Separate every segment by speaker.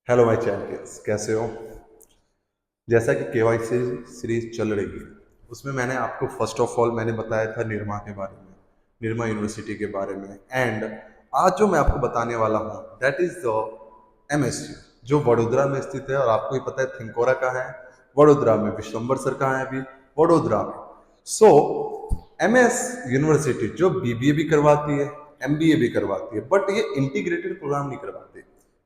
Speaker 1: Hello my champions, कैसे हो? जैसा कि केवाईसी सीरीज चल रही है उसमें मैंने आपको फर्स्ट ऑफ ऑल मैंने बताया था निरमा के बारे में, निरमा यूनिवर्सिटी के बारे में। एंड आज जो मैं आपको बताने वाला हूँ दैट इज द एमएसयू, जो वडोदरा में स्थित है। और आपको ही पता है थिंकोरा कहाँ है? वडोदरा में। विश्वम्बर सर कहाँ है? अभी वडोदरा में। सो एमएस यूनिवर्सिटी जो बीबीए भी करवाती है, एमबीए भी करवाती है, बट ये इंटीग्रेटेड प्रोग्राम नहीं करवाती,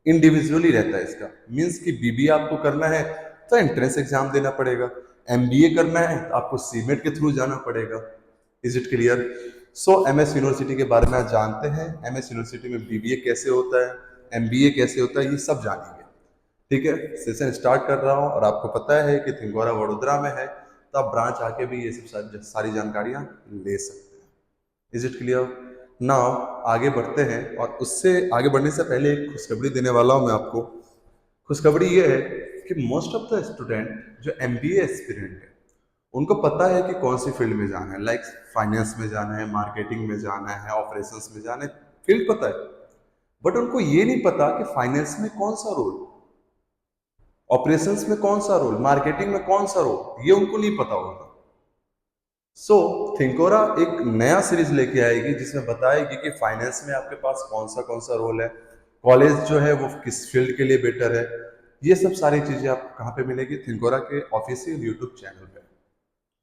Speaker 1: इंडिविजुअली रहता है। इसका मीन्स कि बीबीए आपको करना है तो एंट्रेंस एग्जाम देना पड़ेगा, एमबीए करना है तो आपको सीमेट के थ्रू जाना पड़ेगा। Is it clear? So MS university के बारे में आज जानते हैं। एमएस यूनिवर्सिटी में बीबीए कैसे होता है, एमबीए कैसे होता है, ये सब जानेंगे। ठीक है, सेशन स्टार्ट कर रहा हूँ। और आपको पता है कि थिंकोरा वडोदरा में है, तो आप ब्रांच आके भी ये सब सारी जानकारियां ले सकते हैं। Is it clear? नाउ आगे बढ़ते हैं। और उससे आगे बढ़ने से पहले एक खुशखबरी देने वाला हूं मैं आपको। खुशखबरी ये है कि मोस्ट ऑफ द स्टूडेंट जो एमबीए एस्पिरेंट है उनको पता है कि कौन सी फील्ड में जाना है। लाइक फाइनेंस में जाना है, मार्केटिंग में जाना है, ऑपरेशंस में जाना है, फील्ड पता है। बट उनको ये नहीं पता कि फाइनेंस में कौन सा रोल, ऑपरेशंस में कौन सा रोल, मार्केटिंग में कौन सा रोल, ये उनको नहीं पता होगा। सो थिंकोरा एक नया सीरीज लेके आएगी जिसमें बताएगी कि फाइनेंस में आपके पास कौन सा रोल है, कॉलेज जो है वो किस फील्ड के लिए बेटर है। ये सब सारी चीजें आपको कहाँ पे मिलेगी? थिंकोरा के ऑफिशियल यूट्यूब चैनल पे।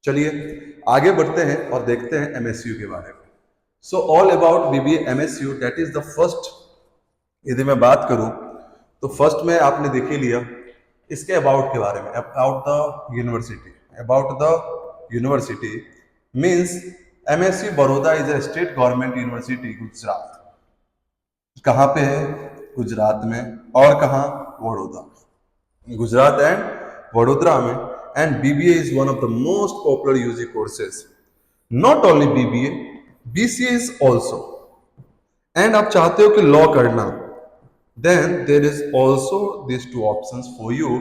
Speaker 1: चलिए आगे बढ़ते हैं और देखते हैं एमएसयू के बारे में। So all about BBA MSU, that is the first. यदि मैं बात करूं तो फर्स्ट में आपने देख ही लिया इसके अबाउट के बारे में। About the university, about the university means MSU Baroda is a state government university Gujarat. कहाँ पे है? गुजरात में। और कहाँ? वडोदरा, गुजरात एंड वडोदरा में। And BBA is one of the most popular UG courses. Not only BBA, BCA is also. And आप चाहते हो कि लॉ करना, then there is also this two option for you,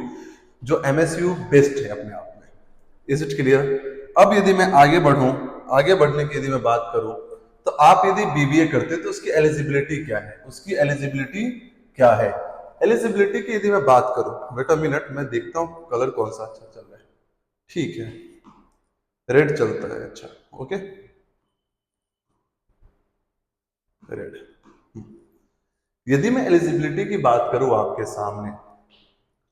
Speaker 1: जो एमएसयू बेस्ट है अपने आप में। Is it clear? अब यदि मैं आगे बढ़ूं, आगे बढ़ने की यदि मैं बात करूं, तो आप यदि बीबीए करते तो उसकी एलिजिबिलिटी क्या है, उसकी एलिजिबिलिटी क्या है? एलिजिबिलिटी की यदि मैं बात करूं, वेट अ मिनट, मैं देखता हूं कलर कौन सा अच्छा चल रहा है। ठीक है, रेड चलता है। अच्छा, ओके, रेड। यदि मैं एलिजिबिलिटी की बात करूं आपके सामने,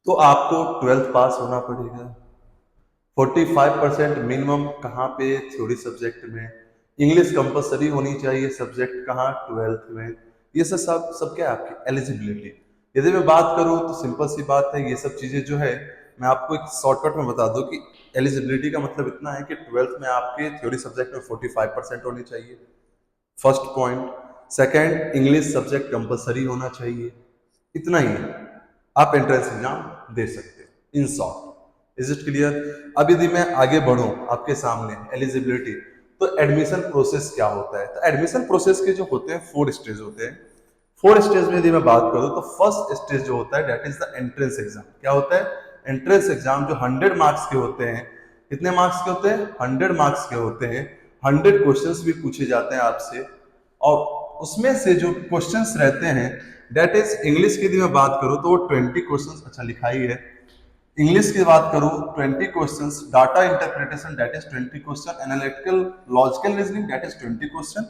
Speaker 1: तो आपको 12th पास होना पड़ेगा। 45% मिनिमम कहाँ पे? थ्योरी सब्जेक्ट में। इंग्लिश कंपलसरी होनी चाहिए सब्जेक्ट कहाँ? 12th में। ये सब सब क्या है आपकी एलिजिबिलिटी। यदि मैं बात करूँ तो सिंपल सी बात है, ये सब चीजें जो है मैं आपको एक शॉर्टकट में बता दूं कि एलिजिबिलिटी का मतलब इतना है कि 12th में आपके थ्योरी सब्जेक्ट में 45% होनी चाहिए, first point. Second, English subject compulsory होना चाहिए। इतना ही है, आप एंट्रेंस एग्जाम दे सकते हो in short. Is it clear? अब यदि मैं आगे बढ़ूं आपके सामने एलिजिबिलिटी, तो एडमिशन प्रोसेस क्या होता है? तो एडमिशन प्रोसेस के जो होते हैं 4 स्टेज होते हैं। 4 स्टेज में यदि मैं बात करूं तो फर्स्ट स्टेज जो होता है that is the entrance exam. क्या होता है? एंट्रेंस एग्जाम, जो 100 मार्क्स के होते हैं। कितने मार्क्स के होते हैं? 100 मार्क्स के होते हैं। 100 क्वेश्चंस भी पूछे जाते हैं आपसे। और उसमें से जो क्वेश्चंस रहते हैं दैट इज इंग्लिश की यदि मैं बात करूं तो वो 20 क्वेश्चंस, अच्छा लिखा ही है। इंग्लिश की बात करूं 20 questions, data interpretation that is 20 question, analytical logical reasoning that is 20 question,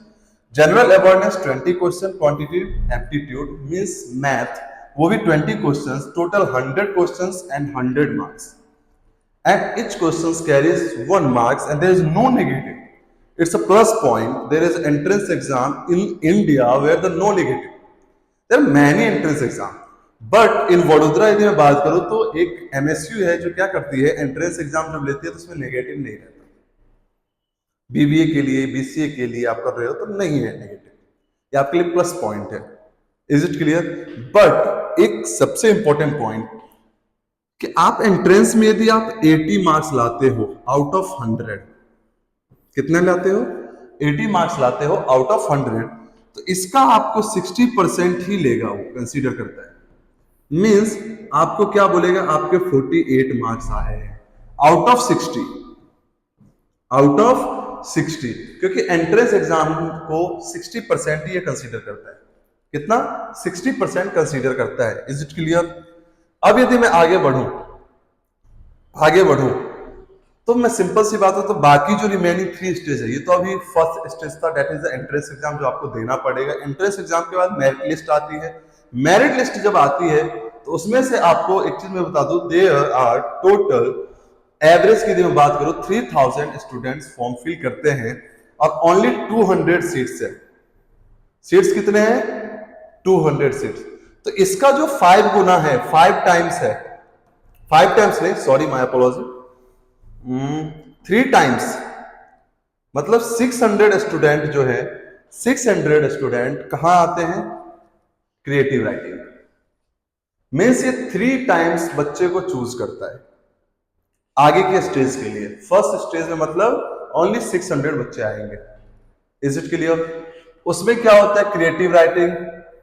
Speaker 1: general awareness 20 question, quantitative aptitude means math वो भी 20 questions, total 100 questions and 100 marks. And each question carries 1 marks and there is no negative. It's a plus point. There is entrance exam in India where the no negative. There are many entrance exam. But in Vadodara यदि मैं बात करूं तो एक MSU है जो क्या करती है, एंट्रेंस एग्जाम जब लेती है तो उसमें नेगेटिव नहीं रहता। बीबीए के लिए, बीसीए के लिए आप कर रहे हो तो नहीं है नेगेटिव, ये आपके लिए प्लस पॉइंट है। Is it clear? बट एक सबसे इंपॉर्टेंट पॉइंट कि आप एंट्रेंस में यदि आप 80 मार्क्स लाते हो आउट ऑफ 100, कितने लाते हो? 80 मार्क्स लाते हो आउट ऑफ 100, तो इसका आपको 60% ही लेगा, वो कंसीडर करता है। मींस आपको क्या बोलेगा, आपके 48 मार्क्स आए हैं आउट ऑफ 60, आउट ऑफ 60, क्योंकि एंट्रेंस एग्जाम को 60% ही कंसीडर करता है। कितना? 60% कंसीडर करता है। Is it clear? अब यदि मैं आगे बढ़ूं तो मैं सिंपल सी बात है, तो बाकी जो रिमेनिंग 3 स्टेज है, ये तो अभी फर्स्ट स्टेज था, that is the entrance exam जो आपको देना पड़ेगा। एंट्रेंस एग्जाम के बाद मेरिट लिस्ट आती है। मेरिट लिस्ट जब आती है तो उसमें से आपको एक चीज मैं बता दूं, देयर आर टोटल एवरेज की यदि मैं बात करूं 3000 स्टूडेंट्स फॉर्म फिल करते हैं और ओनली 200 सीट्स है। सीट्स कितने हैं? 200 सीट्स। तो इसका जो 5 गुना है, 5 टाइम्स है, 5 टाइम्स नहीं, सॉरी माय अपोलॉजी, 3 टाइम्स, मतलब 600 स्टूडेंट जो है, 600 स्टूडेंट कहां आते हैं? Creative writing. मीन्स ये 3 टाइम्स बच्चे को चूज करता है आगे के स्टेज के लिए। फर्स्ट स्टेज में मतलब ओनली 600 बच्चे आएंगे। Is it clear? उसमें क्या होता है? Creative writing.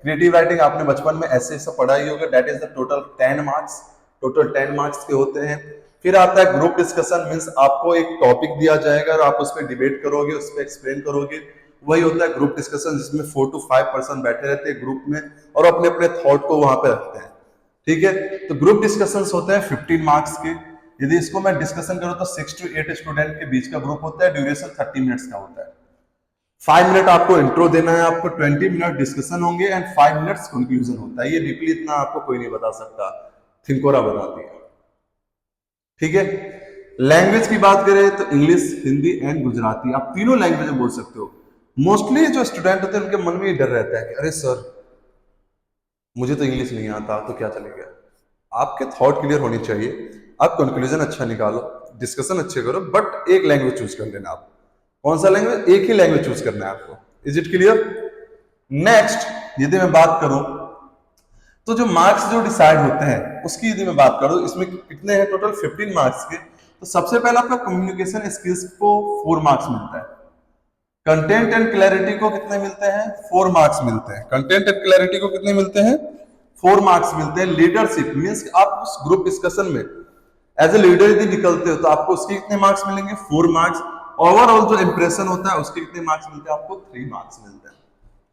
Speaker 1: क्रिएटिव राइटिंग आपने बचपन में ऐसे ऐसा पढ़ा ही होगा, that is the total 10 marks. Total 10 marks के होते हैं। फिर आता है ग्रुप डिस्कशन, मीन्स आपको एक टॉपिक दिया जाएगा और आप उस पर डिबेट करोगे, उस पर एक्सप्लेन करोगे। वही होता है ग्रुप डिस्कशन, जिसमें 4 to 5 पर्सन बैठे रहते हैं ग्रुप में और अपने अपने थॉट को वहां पे रखते हैं। ठीक है, तो ग्रुप डिस्कशंस होते हैं 15 मार्क्स के। यदि इसको मैं डिस्कशन करूं तो 6 to 8 स्टूडेंट के बीच का ग्रुप होता है, ड्यूरेशन 30 मिनट्स का होता है। 5 मिनट आपको इंट्रो देना है, आपको 20 मिनट डिस्कशन होंगे एंड 5 मिनट्स कंक्लूजन होता है। ये डीपली इतना आपको कोई नहीं बता सकता, थिंकोरा बताती है। ठीक है, लैंग्वेज की बात करें तो इंग्लिश, हिंदी एंड गुजराती, आप तीनों लैंग्वेज बोल सकते हो। मोस्टली जो स्टूडेंट होते हैं उनके मन में ये डर रहता है कि अरे सर मुझे तो इंग्लिश नहीं आता तो क्या चलेगा। आपके थॉट क्लियर होनी चाहिए, आप कंक्लूजन अच्छा निकालो, डिस्कशन अच्छे करो, बट एक लैंग्वेज चूज कर लेना। आप कौन सा लैंग्वेज? एक ही लैंग्वेज चूज करना है आपको। Is it clear? नेक्स्ट यदि मैं बात करूं तो जो मार्क्स जो डिसाइड होते हैं उसकी यदि मैं बात करूं, इसमें कितने हैं टोटल? 15 मार्क्स के। तो सबसे पहले आपका कम्युनिकेशन स्किल्स को 4 मार्क्स मिलता है। कंटेंट एंड क्लैरिटी को कितने मिलते हैं? 4 मार्क्स मिलते हैं। कंटेंट एंड क्लैरिटी को कितने मिलते हैं? 4 मार्क्स मिलते हैं। लीडरशिप मीन्स आप उस ग्रुप डिस्कशन में एज ए लीडर यदि निकलते हो तो आपको उसके कितने मार्क्स मिलेंगे? 4 मार्क्स। ओवरऑल जो इंप्रेशन होता है उसके कितने मार्क्स मिलते हैं? आपको 3 मार्क्स मिलते हैं।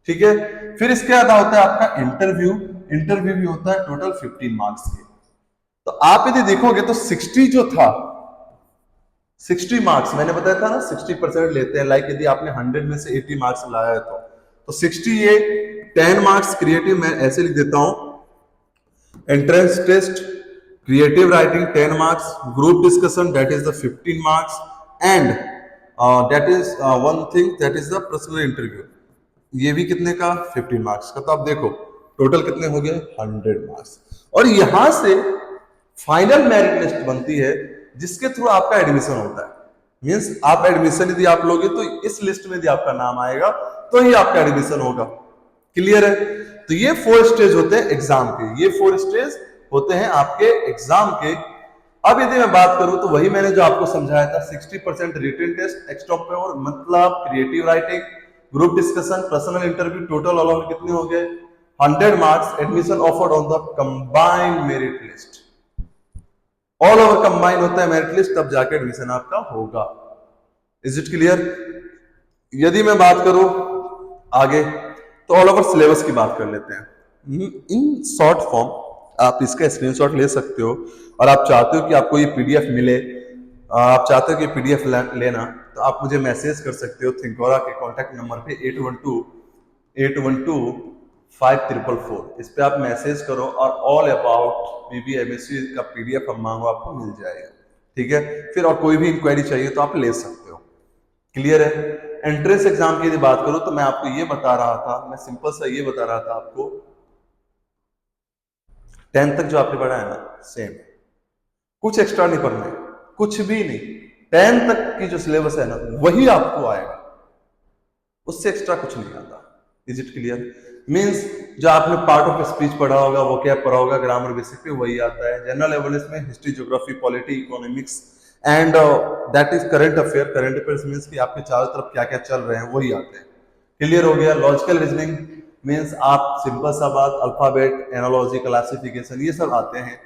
Speaker 1: ठीक है, फिर इसके बाद होता है आपका इंटरव्यू। इंटरव्यू भी होता है टोटल 15 मार्क्स के। तो आप यदि देखोगे तो 60 जो था, 60 मार्क्स मैंने बताया था ना, 60% लेते हैं। लाइक यदि आपने 100 में से 80 मार्क्स लाया है तो 60 ये 10 मार्क्स क्रिएटिव, मैं ऐसे लिख देता हूं, entrance test, creative writing 10 marks, group discussion that is the 15 marks and that is one thing that is the personal interview, ये भी कितने का? 15 मार्क्स का। तो आप देखो टोटल कितने हो गए? 100 मार्क्स। और यहां से फाइनल मेरिट लिस्ट बनती है जिसके थ्रू आपका एडमिशन होता है। मींस आप एडमिशन यदि आप लोगे तो इस लिस्ट में यदि आपका नाम आएगा तो ही आपका एडमिशन होगा। क्लियर है? तो ये 4 स्टेज होते हैं एग्जाम के, ये 4 स्टेज होते हैं आपके एग्जाम के। अब यदि मैं बात करूं तो वही मैंने जो आपको समझाया था, 60% रिटन टेस्ट, एक्स्ट्रा पेपर मतलब creative writing, group discussion, personal interview, total all over कितने हो गए? 100 marks. Admission offered on the combined merit list. All over combine होता है मेरिट लिस्ट, तब जाके एडमिशन आपका होगा। Is it clear? यदि मैं बात करूं आगे तो ऑल ओवर सिलेबस की बात कर लेते हैं इन शॉर्ट फॉर्म। आप इसका स्क्रीनशॉट ले सकते हो और आप चाहते हो कि आपको ये पीडीएफ मिले, आप चाहते हो कि पीडीएफ लेना, तो आप मुझे मैसेज कर सकते हो थिंकोरा के कॉन्टैक्ट नंबर पे 812-812-5444। इस पे आप मैसेज करो और ऑल अबाउट बीबीएमएससी का पीडीएफ हम मांगो आपको मिल जाएगा। ठीक है, फिर और कोई भी इंक्वायरी चाहिए तो आप ले सकते हो। क्लियर है? एंट्रेंस एग्जाम की यदि बात करूं तो मैं आपको ये बता रहा था, मैं सिंपल सा ये बता रहा था आपको, 10th तक जो आपने पढ़ा है ना सेम, कुछ एक्स्ट्रा नहीं पढ़ना है, कुछ भी नहीं। 10th तक की जो सिलेबस है ना वही आपको आएगा, उससे एक्स्ट्रा कुछ नहीं आता। Is it clear? मींस जो आपने पार्ट ऑफ स्पीच पढ़ा होगा, वो क्या पढ़ा होगा, ग्रामर बेसिक पे वही आता है। जनरल अवेयरनेस में history, geography, polity, economics and that is current affair. Current affairs means कि आपके चारों तरफ क्या क्या चल रहे हैं वही आते हैं। क्लियर हो गया? लॉजिकल रीजनिंग मींस आप सिंपल सा बात, अल्फाबेट, एनालॉजी, क्लासिफिकेशन, ये सब आते हैं।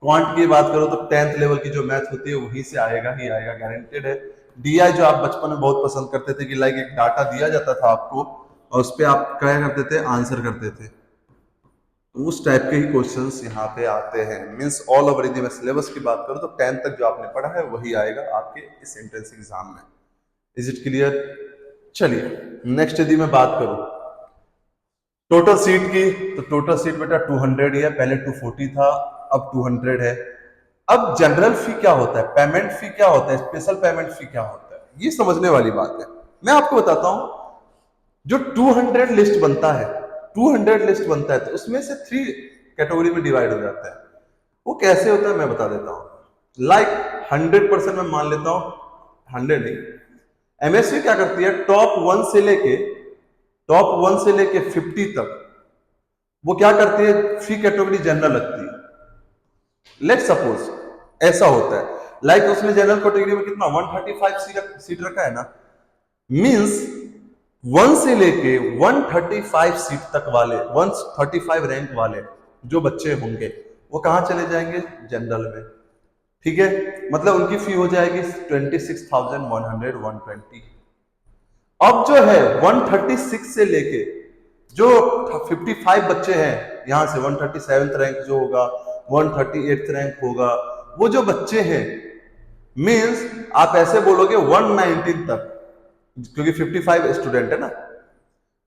Speaker 1: क्वांट की बात करो तो 10th लेवल की जो मैथ होती है वहीं से आएगा ही आएगा, गारंटेड है। डीआई जो आप बचपन में बहुत पसंद करते थे कि लाइक एक डाटा दिया जाता था आपको और उस पर आप क्या करते थे? आंसर करते थे। उस टाइप के ही क्वेश्चंस यहाँ पे आते हैं। मीन्स ऑल ओवर यदि मैं सिलेबस की बात करूँ तो 10th तक जो आपने पढ़ा है वही आएगा आपके इस एंट्रेंस एग्जाम में। Is it clear? चलिए नेक्स्ट यदि मैं बात करूं टोटल सीट की, तो टोटल सीट बेटा 200 ही है, पहले 240 था, अब 200 है। अब जनरल फी क्या होता है, पेमेंट फी क्या होता है, स्पेशल पेमेंट फी क्या होता है, ये समझने वाली बात है। मैं आपको बताता हूं, जो 200 लिस्ट बनता है, 200 लिस्ट बनता है तो उसमें से 3 कैटेगरी में डिवाइड हो जाता है। वो कैसे होता है मैं बता देता हूं। लाइक 100% मैं मान लेता हूं, 100 नहीं, एमएससी क्या करती है, टॉप 1 से लेके 50 तक वो क्या करती है, फी कैटेगरी जनरल रखती है। लेट सपोज ऐसा होता है, लाइक उसने जनरल कैटेगरी में कितना 135 सीट रखा है ना, मींस 1 से लेके 135 सीट तक वाले, 135 रैंक वाले जो बच्चे होंगे वो कहां चले जाएंगे, जनरल में। ठीक है, मतलब उनकी फी हो जाएगी 26,100 अब जो है 136 से लेके जो 55 बच्चे हैं, यहां से 137 रैंक जो होगा, 138 रैंक होगा, वो जो बच्चे हैं, मींस आप ऐसे बोलोगे 119 तक, क्योंकि 55 स्टूडेंट है ना,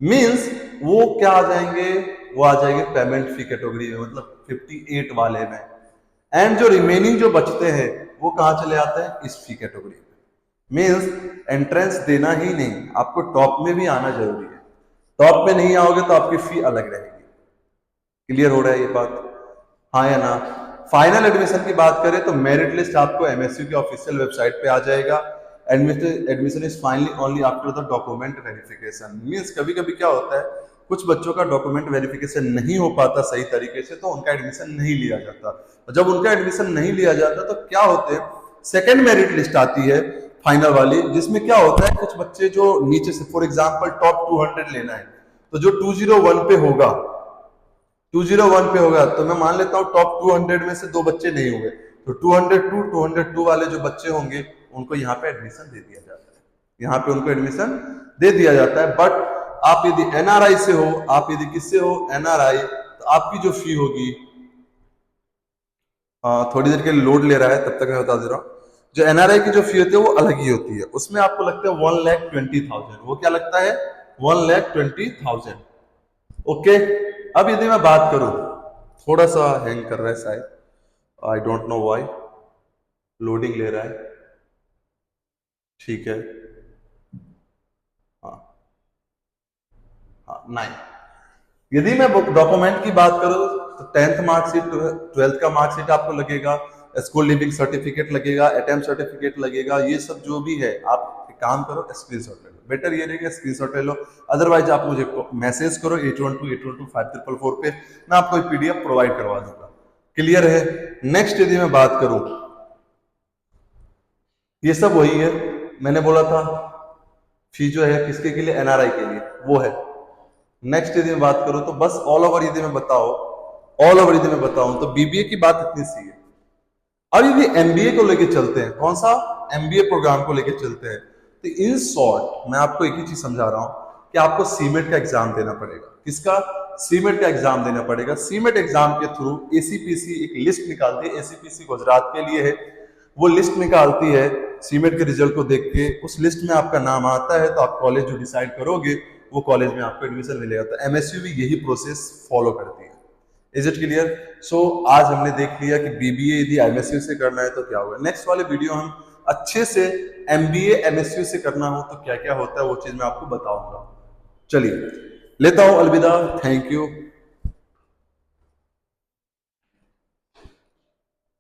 Speaker 1: मींस वो क्या आ जाएंगे, वो आ जाएंगे पेमेंट फी कैटेगरी में, मतलब 58 वाले में। एंड जो रिमेनिंग जो बचते हैं वो कहां चले आते हैं, इस फी कैटेगरी में। मींस एंट्रेंस देना ही नहीं, आपको टॉप में भी आना जरूरी है। टॉप में नहीं आओगे तो आपकी फी अलग रहेगी। क्लियर हो रहा है ये बात, हाँ या ना? फाइनल एडमिशन की बात करें तो मेरिट लिस्ट आपको एमएसयू की ऑफिशियल वेबसाइट पे आ जाएगा। Admission is finally only after the document verification. Means कभी कभी क्या होता है, कुछ बच्चों का डॉक्यूमेंट वेरिफिकेशन नहीं हो पाता सही तरीके से, तो उनका एडमिशन नहीं लिया जाता। जब उनका एडमिशन नहीं लिया जाता तो क्या होते हैं, सेकेंड मेरिट लिस्ट आती है फाइनल वाली, जिसमें क्या होता है, कुछ बच्चे जो नीचे से, फॉर एग्जाम्पल टॉप 200 लेना है, तो जो 201 पे होगा, 201 पे होगा, तो मैं मान लेता हूं टॉप 200 में से 2 बच्चे नहीं हुए, तो 202 वाले जो बच्चे होंगे उनको यहाँ पे एडमिशन दे दिया जाता है, यहाँ पे उनको एडमिशन दे दिया जाता है। बट आप यदि एनआरआई से हो, आप यदि किससे हो, एनआरआई, तो आपकी जो फी होगी, थोड़ी देर के लिए लोड ले रहा है, तब तक मैं बता दे रहा हूँ, जो एनआरआई की जो फी होती है वो अलग ही होती है, उसमें आपको लगता है 1,20,000, वो क्या लगता है, 1,20,000। ओके, अब यदि मैं बात करूं, थोड़ा सा हैंग कर रहा है शायद, I don't know why, loading ले रहा है, ठीक है, हाँ हाँ 9। यदि मैं डॉक्यूमेंट की बात करूं तो 10th मार्कशीट, 12th का मार्कशीट आपको लगेगा, स्कूल लिविंग सर्टिफिकेट लगेगा, अटेम्प्ट सर्टिफिकेट लगेगा, ये सब जो भी है आप एक काम करो, स्क्रीनशॉट ले लो। बेटर ये रहेगा स्क्रीनशॉट ले लो, अदरवाइज आप मुझे मैसेज करो 8128125444 पे, मैं आपको पीडीएफ प्रोवाइड करवा दूंगा। क्लियर है? नेक्स्ट यदि मैं बात करूं, ये सब वही है, मैंने बोला था फी जो है किसके के लिए, एनआरआई के लिए, वो है। नेक्स्ट यदि मैं बात करूं तो बस ऑल ओवर यदि मैं बताऊं तो बीबीए की बात इतनी सी है। अब यदि एमबीए को लेके चलते हैं, कौन सा, एमबीए प्रोग्राम को लेके चलते हैं, तो इन शॉर्ट मैं आपको एक ही चीज समझा रहा हूं कि आपको सीमेट का एग्जाम देना पड़ेगा। किसका, सीमेट का एग्जाम देना पड़ेगा। सीमेट एग्जाम के थ्रू एसीपीसी एक लिस्ट निकालती है, एसीपीसी गुजरात के लिए है, वो लिस्ट निकालती है सीमेट के रिजल्ट को देख के, उस लिस्ट में आपका नाम आता है तो आप कॉलेज जो डिसाइड करोगे वो कॉलेज में आपको एडमिशन मिलेगा। तो एमएसयू भी यही प्रोसेस फॉलो करती है। Is it clear? सो आज हमने देख लिया कि बीबीए यदि एमएसयू से करना है तो क्या होगा। नेक्स्ट वाले वीडियो हम अच्छे से एमबीए एमएसयू से करना हो तो क्या क्या होता है वो चीज मैं आपको बताऊंगा। चलिए लेता हूं अलविदा, थैंक यू।